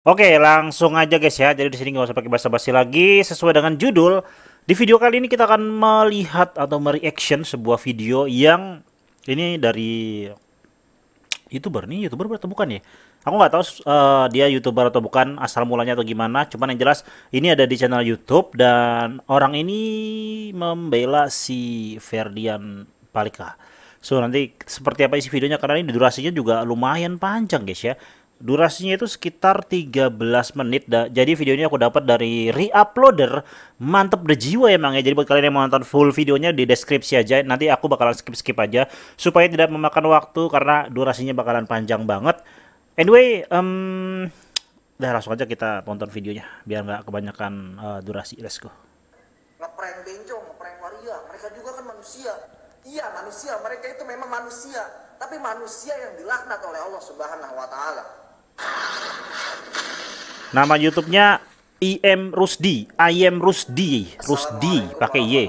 Oke, langsung aja guys ya. Jadi di sini nggak usah pakai basa-basi lagi. Sesuai dengan judul, di video kali ini kita akan melihat atau mereaction sebuah video yang ini dari YouTuber nih, YouTuber atau bukan ya? Aku nggak tahu dia YouTuber atau bukan, asal mulanya atau gimana. Cuman yang jelas ini ada di channel YouTube dan orang ini membela si Ferdian Palika. So nanti seperti apa isi videonya karena ini durasinya juga lumayan panjang guys ya. Durasinya itu sekitar 13 menit. Jadi videonya aku dapat dari Reuploader. Mantep deh jiwa emang ya. Jadi buat kalian yang mau nonton full videonya di deskripsi aja. Nanti aku bakalan skip-skip aja supaya tidak memakan waktu karena durasinya bakalan panjang banget. Anyway, udah langsung aja kita tonton videonya biar nggak kebanyakan durasi. Let's go. Ngeprank bencong, ngeprank waria, mereka juga kan manusia. Iya manusia, mereka itu memang manusia. Tapi manusia yang dilaknat oleh Allah Subhanahu wa Ta'ala. Nama YouTube-nya IM Rusdi, IM Rusdi, Rusdi pakai Y.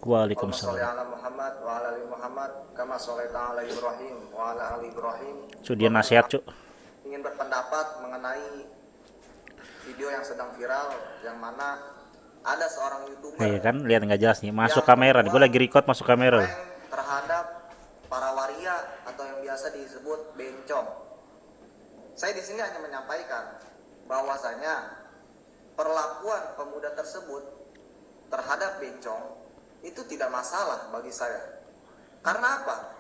Waalaikumsalam. So dia nasihat cuk. Ingin berpendapat mengenai video yang sedang viral, yang mana ada seorang YouTuber. Iya kan, lihat nggak jelas nih. Masuk kamera nih, gue lagi record masuk kamera. Terhadap para waria atau yang biasa disebut bencong. Saya di sini hanya menyampaikan bahwasanya perlakuan pemuda tersebut terhadap bencong itu tidak masalah bagi saya. Karena apa?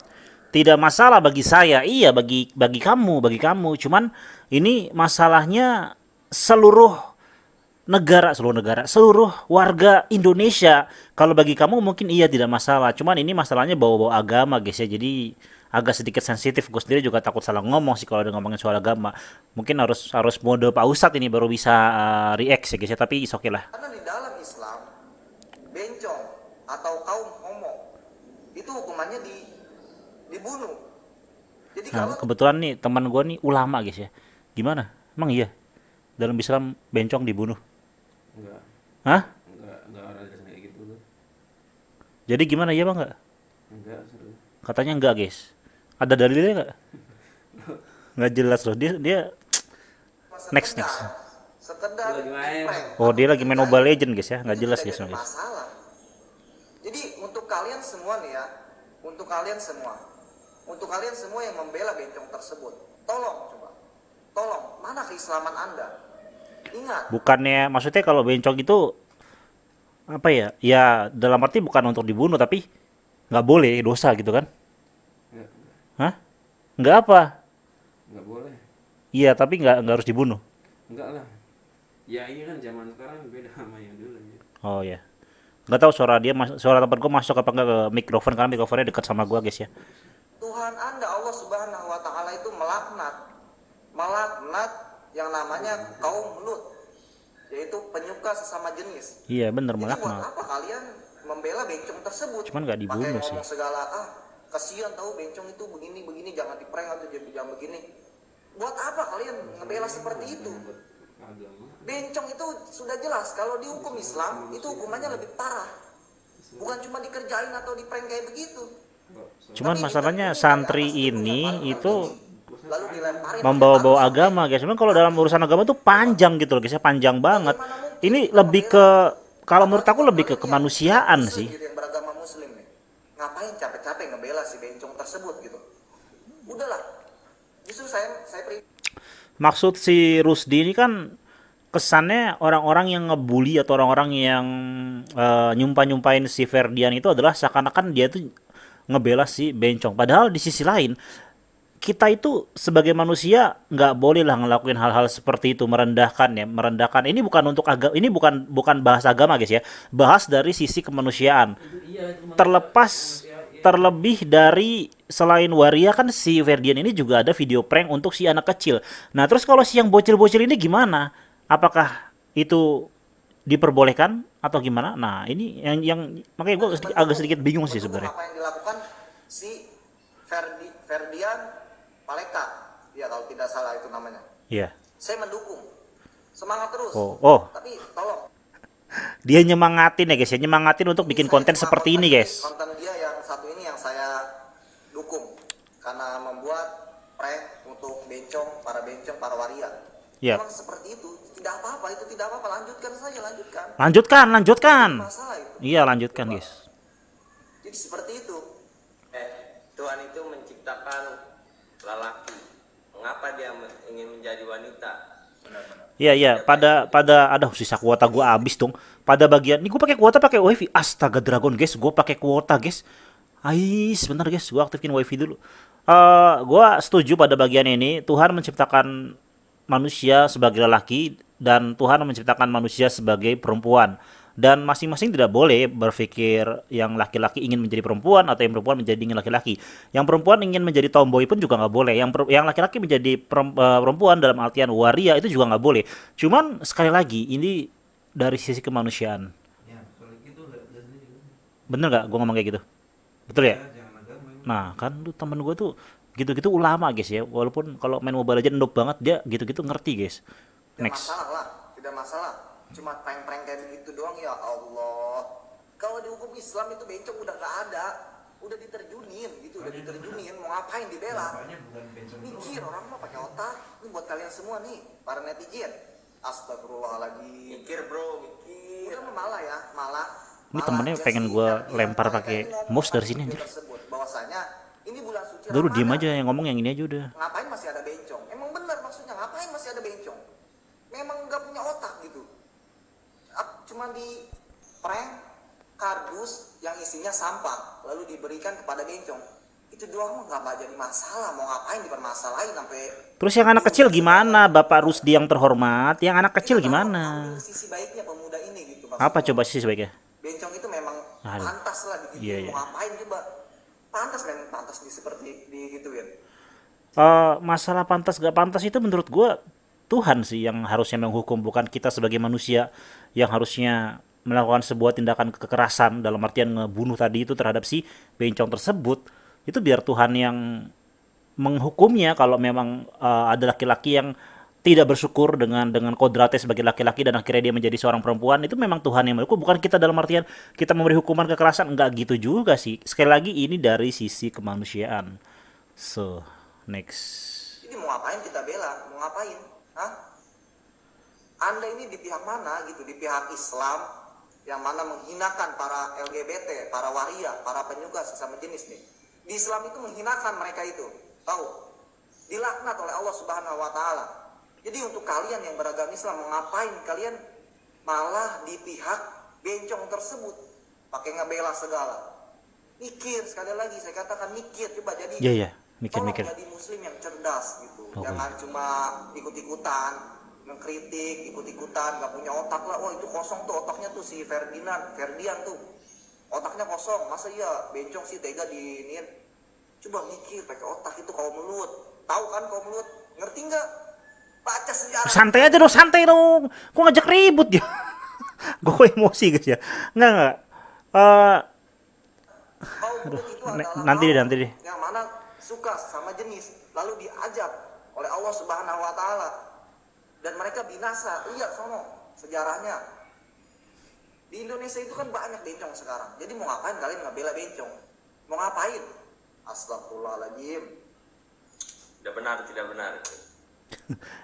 Tidak masalah bagi saya, iya bagi kamu, Cuman ini masalahnya seluruh seluruh warga Indonesia. Kalau bagi kamu mungkin iya tidak masalah. Cuman ini masalahnya bawa-bawa agama guys ya. Jadi agak sedikit sensitif. Gue sendiri juga takut salah ngomong sih kalau udah ngomongin soal agama. Mungkin harus mode Pak Ustadz ini baru bisa react ya guys ya. Tapi is oke lah. Karena di dalam Islam bencong atau kaum homo itu hukumannya dibunuh. Jadi nah, kebetulan nih teman gue nih ulama guys ya. Gimana? Emang iya? Dalam Islam bencong dibunuh? Enggak. Hah? Enggak ada kayak gitu tuh. Jadi gimana ya bang? Enggak, seru. Katanya enggak guys. Ada dalilnya enggak? Nggak jelas loh. Dia next. Sekedar oh dia lagi main Mobile Legend guys ya. Nggak jelas guys. Masalah. Jadi untuk kalian semua nih ya, untuk kalian semua yang membela bencong tersebut, tolong mana keislaman Anda? Ingat. Bukannya maksudnya kalau bencong itu apa ya? Ya dalam arti bukan untuk dibunuh tapi nggak boleh dosa gitu kan? Enggak. Hah? Nggak apa? Enggak boleh. Iya tapi nggak harus dibunuh. Enggak lah. Ya ini kan zaman sekarang beda sama yang dulu ya. Oh ya. Nggak tahu suara tempat gue masuk apa enggak ke mikrofon karena mikrofonnya dekat sama gue guys ya. Tuhan Anda Allah Subhanahu wa Ta'ala itu melaknat yang namanya kaum Lut, yaitu penyuka sesama jenis. Iya bener melaknat. Buat apa kalian membela bencong tersebut? Cuman nggak dibunuh sih. Segala kasihan tahu bencong itu begini jangan diprank atau jangan begini. Buat apa kalian ngebela seperti itu? Bencong itu sudah jelas kalau dihukum Islam itu hukumannya lebih parah. Bukan cuma dikerjain atau diprank kayak begitu. Cuman masalahnya santri ini itu membawa-bawa agama guys. Cuman kalau dalam urusan agama tuh panjang gitu loh guys ya, panjang banget. Ini lebih ke kalau menurut aku lebih ke kemanusiaan sih. Yang beragama Muslim nih, ngapain capek-capek ngebela si bencong tersebut gitu? Udahlah. Justru saya maksud si Rusdi ini kan kesannya orang-orang yang ngebully atau orang-orang yang nyumpahin si Ferdian itu adalah seakan-akan dia tuh ngebela si bencong. Padahal di sisi lain kita itu sebagai manusia nggak boleh lah ngelakuin hal-hal seperti itu, merendahkan. Ini bukan untuk agama, ini bukan bahas agama guys ya, bahas dari sisi kemanusiaan. Terlebih dari selain waria kan si Ferdian ini juga ada video prank untuk si anak kecil. Nah terus kalau si yang bocil-bocil ini gimana? Apakah itu diperbolehkan atau gimana? Nah ini yang makanya gue agak sedikit bingung sih sebenarnya. Apa yang dilakukan si Ferdian Paleka, ya kalau tidak salah itu namanya. Iya. Saya mendukung, semangat terus. Oh. Tapi tolong. Dia nyemangatin ya guys ya, nyemangatin untuk bikin konten seperti ini guys. Konten dia yang satu ini yang saya dukung karena membuat prank untuk para bencong, para waria. Ya. Memang seperti itu, tidak apa-apa, itu tidak apa-apa, lanjutkan saja, lanjutkan. Lanjutkan. Masalah itu. Iya, lanjutkan, guys. Jadi seperti itu. Tuhan itu menciptakan lelaki. Mengapa dia ingin menjadi wanita? Benar-benar. Iya, pada ada sisa kuota gua habis dong. Pada bagian ini gua pakai kuota pakai wifi. Astaga Dragon, guys, gua pakai kuota, guys. Sebentar, guys, gua aktifin wifi dulu. Gua setuju pada bagian ini. Tuhan menciptakan manusia sebagai lelaki dan Tuhan menciptakan manusia sebagai perempuan. Dan masing-masing tidak boleh berpikir yang laki-laki ingin menjadi perempuan atau yang perempuan menjadi ingin laki-laki. Yang perempuan ingin menjadi tomboy pun juga nggak boleh. Yang laki-laki menjadi perempuan dalam artian waria itu juga nggak boleh. Cuman sekali lagi ini dari sisi kemanusiaan. Ya, kalau gitu udah sendiri. Bener nggak gue ngomong kayak gitu? Betul ya? Jangan agama ini. Nah kan tuh temen gue tuh gitu-gitu ulama, guys, ya. Walaupun kalau main Mobile Legends noob banget, dia gitu-gitu ngerti, guys. Tidak Next. masalah lah, tidak masalah. Cuma prank-prank kayak begitu doang, ya Allah. Kalau di hukum Islam itu bencong udah gak ada, udah diterjunin gitu, udah diterjunin. Mau ngapain dibela? Bapaknya bukan bencong Mikir orang mah pakai otak. Ini buat kalian semua nih, para netizen. Astagfirullahaladzim. Mikir bro, mikir. Udah malah ya, malah. Ini temennya pengen gue lempar pakai mouse dari sini, anjir. Bahwasanya ini bulan suci Udah lu diem Ramadan. aja, yang ngomong yang ini aja udah. Ngapain masih ada bencong? Emang benar maksudnya, ngapain masih ada bencong? Memang nggak punya otak gitu. Cuma di prank kardus yang isinya sampah lalu diberikan kepada bencong. Itu doang mah nggak jadi masalah. Mau ngapain dipermasalahin sampai. Terus yang anak kecil gimana, Bapak Rusdi yang terhormat? Yang anak kecil gimana? Ambil sisi baiknya pemuda ini gitu. Apa coba sih sebaiknya? Bencong itu memang Aduh. pantas lah gitu. Iya, iya. Mau ngapain coba? Pantas memang pantas seperti gitu ya. Masalah pantas gak pantas itu menurut gue Tuhan sih yang harusnya menghukum, bukan kita sebagai manusia yang harusnya melakukan sebuah tindakan kekerasan dalam artian ngebunuh tadi itu terhadap si bencong tersebut. Itu biar Tuhan yang menghukumnya kalau memang ada laki-laki yang tidak bersyukur dengan kodratnya sebagai laki-laki dan akhirnya dia menjadi seorang perempuan. Itu memang Tuhan yang menghukum, bukan kita dalam artian kita memberi hukuman kekerasan. Enggak gitu juga sih. Sekali lagi ini dari sisi kemanusiaan. So, next. Jadi mau ngapain kita bela? Mau ngapain? Hah? Anda ini di pihak mana gitu? Di pihak Islam yang mana menghinakan para LGBT, para waria, para penyuka sesama jenis nih. Di Islam itu menghinakan mereka itu. Tahu? Dilaknat oleh Allah Subhanahu wa taala. Jadi untuk kalian yang beragama Islam, mau ngapain kalian malah di pihak bencong tersebut? Pakai ngebela segala. Mikir, sekali lagi saya katakan mikir, coba jadi. Iya, mikir-mikir. Tolong jadi muslim yang cerdas gitu. Oh, Jangan cuma ikut-ikutan, mengkritik, ikut-ikutan, gak punya otak lah. Wah itu kosong tuh otaknya tuh si Ferdian tuh. Otaknya kosong, masa iya bencong sih tega diinin. Coba mikir, pakai otak itu kaum Lut. Tahu kan kaum Lut? Ngerti nggak? Baca sejarah. Santai aja dong, santai dong. Kok ngajak ribut ya? Gue emosi, guys, ya. Enggak. Kaum Lut itu adalah Nanti kaum deh. yang mana suka sama jenis, lalu diajak oleh Allah Subhanahu wa taala. Dan mereka binasa. Lihat sono sejarahnya. Di Indonesia itu kan banyak bencong sekarang. Jadi mau ngapain kalian ngebela bencong? Mau ngapain? Astagfirullahaladzim. Tidak benar, tidak benar.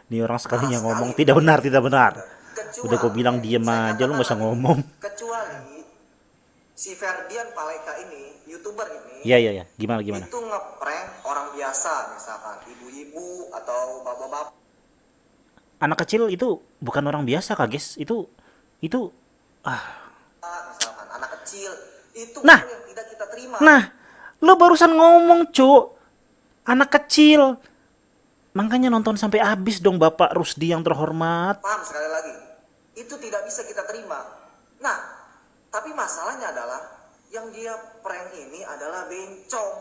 Ini orang sekalinya ngomong tidak benar. Kecuali, Udah gue bilang diem saya aja, lu gak usah katakan, ngomong. Kecuali si Ferdian Paleka ini, YouTuber ini, Iya. Gimana? itu ngeprank orang biasa, misalkan ibu-ibu atau bapak-bapak. Anak kecil itu bukan orang biasa, Kak, guys. Itu Misalkan anak kecil itu Nah. yang tidak kita terima. Nah, lo barusan ngomong, Cuk. Anak kecil. Makanya nonton sampai habis dong, Bapak Rusdi yang terhormat. Paham sekali lagi, itu tidak bisa kita terima. Nah, tapi masalahnya adalah yang dia prank ini adalah bencong,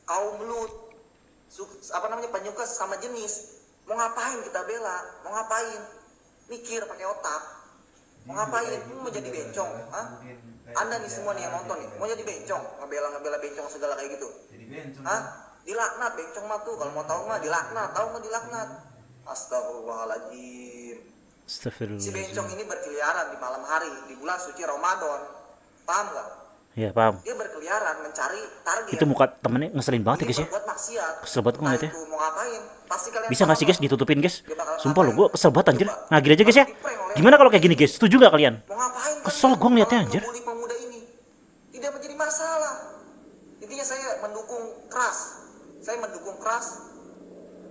kaum Lut, penyuka sama jenis. Mau ngapain kita bela? Mau ngapain? Mikir pakai otak. Mau ngapain? Mau jadi bencong? Hah? Anda nih semua nih yang nonton nih, mau jadi bencong, ngebela bencong segala kayak gitu. Jadi bencong. Hah? Dilaknat bencong mah tuh, kalau mau tahu mah dilaknat, tahu nggak dilaknat? Astagfirullahaladzim. Si bencong ini berkeliaran di malam hari di bulan suci Ramadan, paham nggak? Iya, paham. Dia berkeliaran mencari target. Itu muka temennya ngeselin banget ya Dia guys ya. berbuat maksiat. Kesel banget gue Entah ngeliatnya. itu mau ngapain, pasti kalian Bisa tahu nggak sih guys dong. ditutupin guys? Dia bakal Sumpah lo, ngapain. gue kesel banget anjir. Coba. Nah gini aja guys ya. Di-prank oleh Gimana kalau kayak gini guys? Setuju gak kalian? Mau ngapain Kesel kalian gue ngeliatnya, kalau anjir. ngebully pemuda ini? Tidak menjadi masalah. Intinya saya mendukung keras. Saya mendukung keras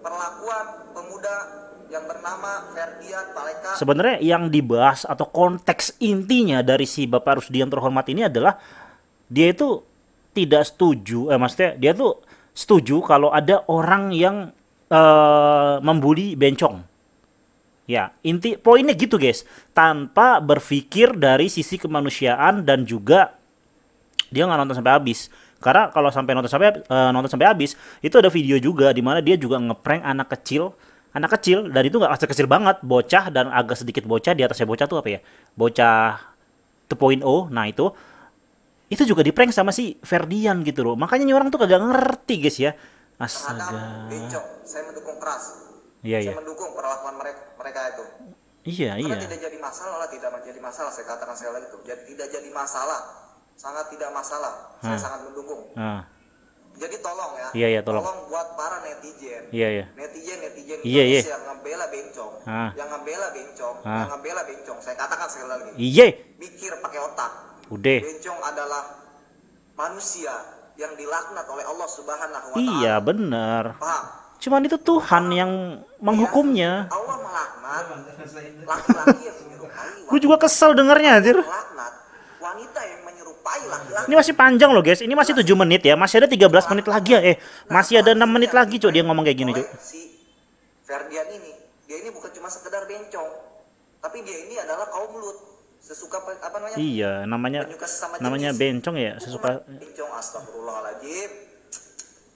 perlakuan pemuda yang bernama Ferdian Paleka. Sebenarnya yang dibahas atau konteks intinya dari si Bapak Rusdian terhormat ini adalah dia itu tidak setuju, maksudnya dia tuh setuju kalau ada orang yang membuli bencong. Ya, inti poinnya gitu guys, tanpa berpikir dari sisi kemanusiaan dan juga dia nggak nonton sampai habis. Karena kalau sampai nonton sampai habis, itu ada video juga di mana dia juga ngeprank anak kecil dan itu nggak kecil banget, bocah dan agak sedikit bocah, di atasnya bocah tuh apa ya? Bocah 2.0. Nah, itu juga di prank sama si Ferdian gitu loh. Makanya nih orang tuh kagak ngerti guys ya. Terhadap Astaga. bencong, saya mendukung keras. Iya, Saya iya. mendukung perlakuan mereka itu. Iya, Karena iya. tidak jadi masalah lah, tidak menjadi masalah. Saya katakan sekali lagi itu, tidak jadi masalah, sangat tidak masalah. Saya sangat mendukung. Nah, Jadi tolong ya, Iya, iya, tolong. buat para netizen, iya, iya. netizen Iya, iya. Indonesia yang ngebela bencong, Ah. yang ngebela bencong, Ah. yang ngebela bencong. Saya katakan sekali lagi, Iya. mikir pakai otak. Udah. Bencong adalah manusia yang dilaknat oleh Allah Subhanahu wa taala. Iya, bener. Paham? Cuman itu Tuhan yang menghukumnya. Allah melaknat laki-laki yang menyerupai Gue juga kesel dengernya anjir. melaknat wanita yang menyerupai laki-laki. Ini masih panjang loh guys. Ini masih 7 menit ya. Masih ada 13 menit lagi ya. Masih ada 6 menit lagi cuy dia ngomong kayak gini cuy. Si Ferdian ini, dia ini bukan cuma sekedar bencong, tapi dia ini adalah kaum Lut. Sesuka apa namanya? Iya, namanya Penyuka sesama namanya jenis. bencong ya. Sesuka Bencong, astagfirullahaladzim.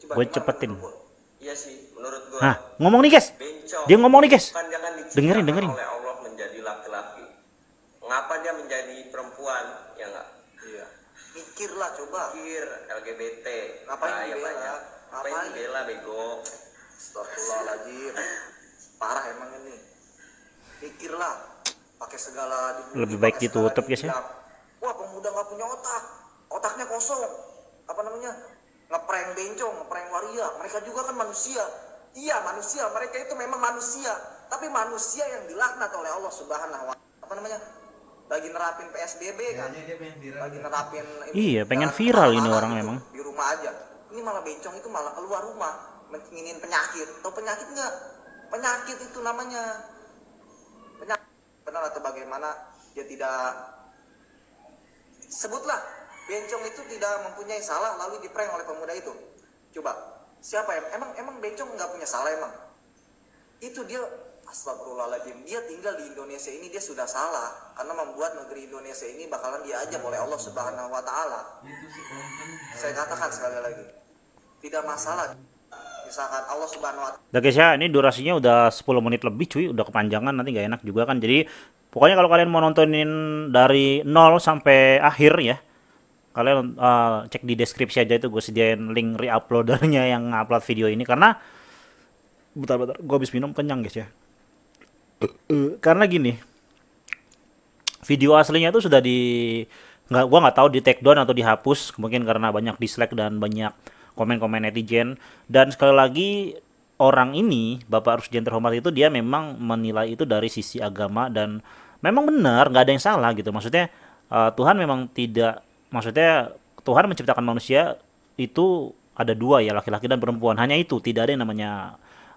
Coba gue gimana cepetin. menurut lu? Iya sih, menurut gua. Nah, ngomong nih guys. Bencong. Dia ngomong nih guys. Kan jangan diciptakan Dengerin. oleh Allah menjadi laki-laki. Mengapa dia menjadi perempuan? Ya enggak? Iya. Mikirlah coba. Pikir LGBT. Ngapain bahaya dibela? banyak. Ngapain Ngapain? dibela bego? Astagfirullahaladzim. Parah emang ini. Mikirlah. Pakai segala dibully, Lebih baik pakai segala ditutup, guys, ya. dibilang, wah, pemuda nggak punya otak. Otaknya kosong. Apa namanya? Ngeprank bencong, ngeprank waria. Mereka juga kan manusia. Iya, manusia. Mereka itu memang manusia. Tapi manusia yang dilaknat oleh Allah Subhanahu wa taala. Apa namanya? Lagi nerapin PSBB kan. Lagi nerapin Iya, pengen dan viral ini kemana-mana orang gitu, memang. di rumah aja. Ini malah bencong itu malah keluar rumah ngingin penyakit. Tahu penyakit nggak? Penyakit itu namanya. Penyakit benar atau bagaimana dia tidak sebutlah bencong itu tidak mempunyai salah lalu diprank oleh pemuda itu. Coba siapa emang bencong nggak punya salah emang? Itu dia astagfirullahaladzim, dia tinggal di Indonesia ini dia sudah salah karena membuat negeri Indonesia ini bakalan diajak oleh Allah Subhanahu wa taala. Saya katakan sekali lagi, tidak masalah misalkan Allah Subhanahu wa taala. Udah guys ya, ini durasinya udah 10 menit lebih cuy, udah kepanjangan nanti gak enak juga kan. Jadi pokoknya kalau kalian mau nontonin dari 0 sampai akhir ya, kalian cek di deskripsi aja, itu gue sediain link reuploadernya yang upload video ini. Karena bentar gue habis minum, kenyang guys ya. Karena gini, video aslinya itu sudah gua nggak tahu di take down atau dihapus, mungkin karena banyak dislike dan banyak komen-komen netizen. Dan sekali lagi, orang ini Bapak Rusdian terhormat itu dia memang menilai itu dari sisi agama dan memang benar, nggak ada yang salah gitu. Maksudnya Tuhan memang tidak, maksudnya Tuhan menciptakan manusia itu ada dua ya, laki-laki dan perempuan. Hanya itu, tidak ada yang namanya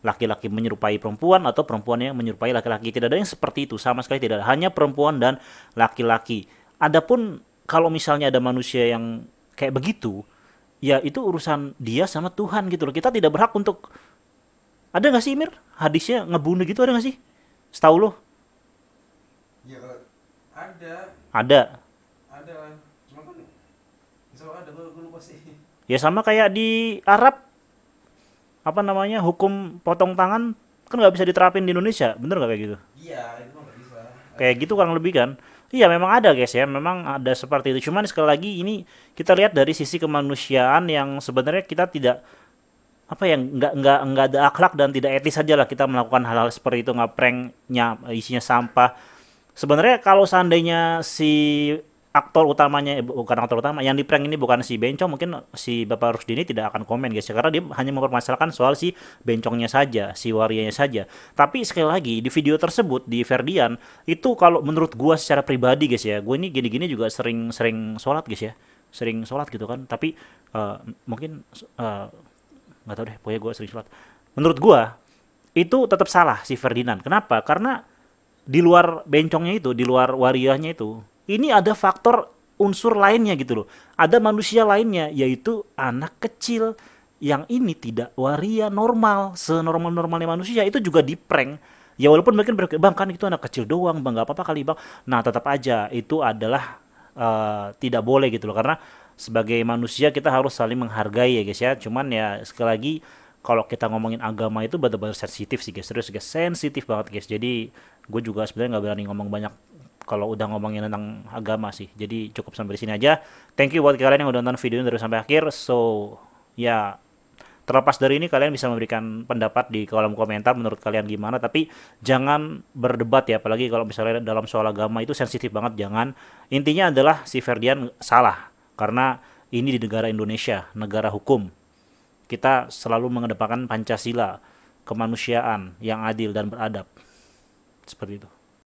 laki-laki menyerupai perempuan atau perempuan yang menyerupai laki-laki. Tidak ada yang seperti itu, sama sekali tidak ada. Hanya perempuan dan laki-laki. Adapun kalau misalnya ada manusia yang kayak begitu, ya itu urusan dia sama Tuhan gitu loh. Kita tidak berhak untuk, ada nggak sih Mir hadisnya ngebunuh gitu, ada nggak sih setahu lo? Ya kalau ada Ada. cuma kan insya Allah ada, gue lupa sih. Ya sama kayak di Arab, apa namanya, hukum potong tangan kan nggak bisa diterapin di Indonesia, bener nggak kayak gitu? Iya, itu mah nggak bisa. Kayak gitu kurang lebih kan. Iya memang ada guys ya, memang ada seperti itu. Cuman sekali lagi ini kita lihat dari sisi kemanusiaan yang sebenarnya kita tidak, apa ya, nggak ada akhlak dan tidak etis saja lah kita melakukan hal-hal seperti itu, nggak pranknya isinya sampah. Sebenarnya kalau seandainya si aktor utamanya, bukan aktor utama yang di prank ini bukan si Bencong, mungkin si Bapak Rusdi ini tidak akan komen guys ya, karena dia hanya mempermasalahkan soal si Bencongnya saja, si warianya saja. Tapi sekali lagi di video tersebut di Ferdian itu, kalau menurut gua secara pribadi guys ya, gue ini gini-gini juga sering sholat guys ya, sering sholat gitu kan, tapi mungkin nggak tahu deh, pokoknya gue sering sholat. Menurut gua itu tetap salah si Ferdinand. Kenapa? Karena di luar Bencongnya itu, di luar wariahnya itu, ini ada faktor unsur lainnya gitu loh. Ada manusia lainnya, yaitu anak kecil yang ini tidak waria normal, senormal-normalnya manusia, itu juga di prank. Ya walaupun mungkin bang kan itu anak kecil doang, bang nggak apa-apa kali bang. Nah tetap aja itu adalah tidak boleh gitu loh, karena sebagai manusia kita harus saling menghargai ya guys ya. Cuman ya sekali lagi, kalau kita ngomongin agama itu benar-benar sensitif sih guys, serius guys, sensitif banget guys. Jadi gue juga sebenarnya nggak berani ngomong banyak kalau udah ngomongin tentang agama sih. Jadi cukup sampai di sini aja. Thank you buat kalian yang udah nonton video ini dari sampai akhir. So ya, terlepas dari ini kalian bisa memberikan pendapat di kolom komentar menurut kalian gimana. Tapi jangan berdebat ya, apalagi kalau misalnya dalam soal agama itu sensitif banget. Jangan. Intinya adalah si Ferdian salah, karena ini di negara Indonesia, negara hukum. Kita selalu mengedepankan Pancasila, kemanusiaan yang adil dan beradab. Seperti itu.